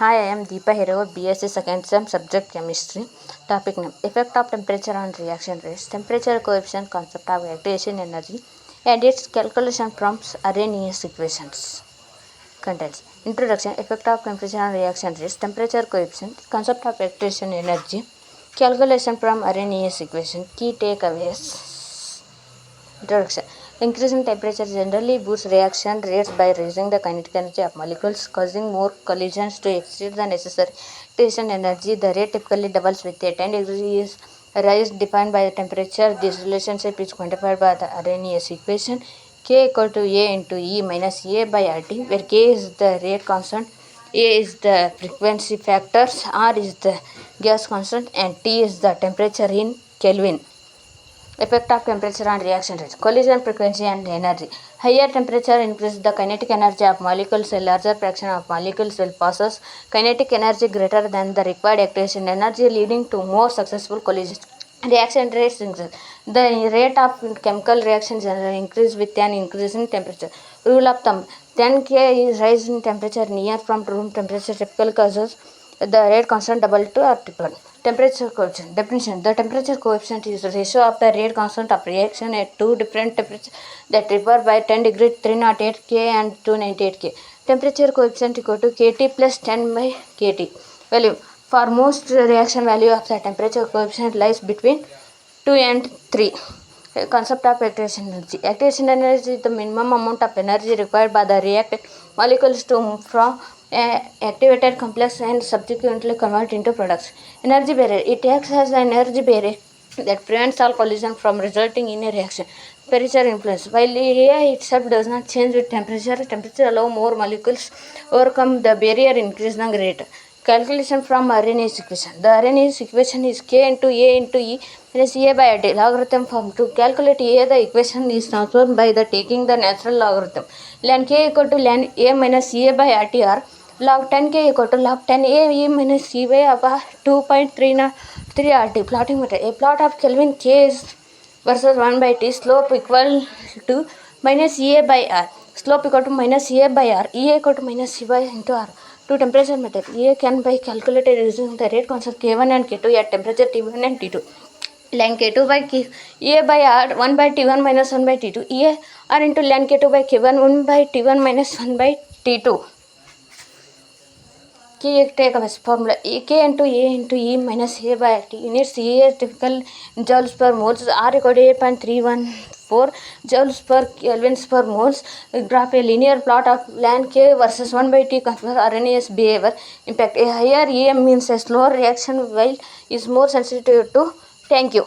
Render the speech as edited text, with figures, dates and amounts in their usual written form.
Hi, I am Deepa Hero, BSc Second Sem, Subject Chemistry. Topic name: Effect of temperature on reaction rates. Temperature coefficient, concept of activation energy, and its calculation from Arrhenius equations. Contents: Introduction: Effect of temperature on reaction rates. Temperature coefficient, concept of activation energy, calculation from Arrhenius equation. Key takeaways. Introduction: Increasing temperature generally boosts reaction rates by raising the kinetic energy of molecules, causing more collisions to exceed the necessary activation energy. The rate typically doubles with a 10 degrees rise defined by the temperature. This relationship is quantified by the Arrhenius equation. K equal to A into E minus A by RT, where K is the rate constant, A is the frequency factors, R is the gas constant, and T is the temperature in Kelvin. Effect of temperature on reaction rates. Collision frequency and energy. Higher temperature increases the kinetic energy of molecules. A larger fraction of molecules will possess kinetic energy greater than the required activation energy, leading to more successful collisions. Reaction rates increase. The rate of chemical reaction generally increase with an increase in temperature. Rule of thumb: 10 K is rise in temperature near from room temperature typically causes the rate constant double to or triple. Temperature coefficient. Definition: The temperature coefficient is the ratio of the rate constant of reaction at two different temperatures that differ by 10 degrees 308 K and 298 K. Temperature coefficient equal to Kt plus 10 by Kt. Value: For most reaction value of the temperature coefficient lies between 2 and 3. Concept of activation energy. Activation energy is the minimum amount of energy required by the reactant molecules to move from activated complex and subsequently convert into products. Energy barrier. It acts as an energy barrier that prevents all collision from resulting in a reaction. Temperature influence. While area itself does not change with temperature allows more molecules overcome the barrier, increasing rate. Calculation from Arrhenius equation. The Arrhenius equation is K into A into E minus A by RT logarithm form. To calculate A, the equation is transformed by the taking the natural logarithm. Ln K equal to ln A minus A by RT or log 10K equal to log 10A E minus E by 2.303 RT. Plotting method. A plot of Kelvin K is versus 1 by T. Slope equal to minus A by R. Slope equal to minus A by R. E equal to minus C by into R. To temperature method. A can be calculated using the rate constant K1 and K2 at temperature T1 and T2. Ln K2 by K, A by R 1 by T1 minus 1 by T2. A R into ln K2 by K1 1 by T1 minus 1 by T2. Key takeaways formula: K into A into E minus A by T. Units: A is typical joules per moles. R equal to 8.314 joules per kelvins per moles. Graph a linear plot of ln K versus 1 by T confirms Arrhenius behavior. Impact: A higher EM means a slower reaction while is more sensitive to. Thank you.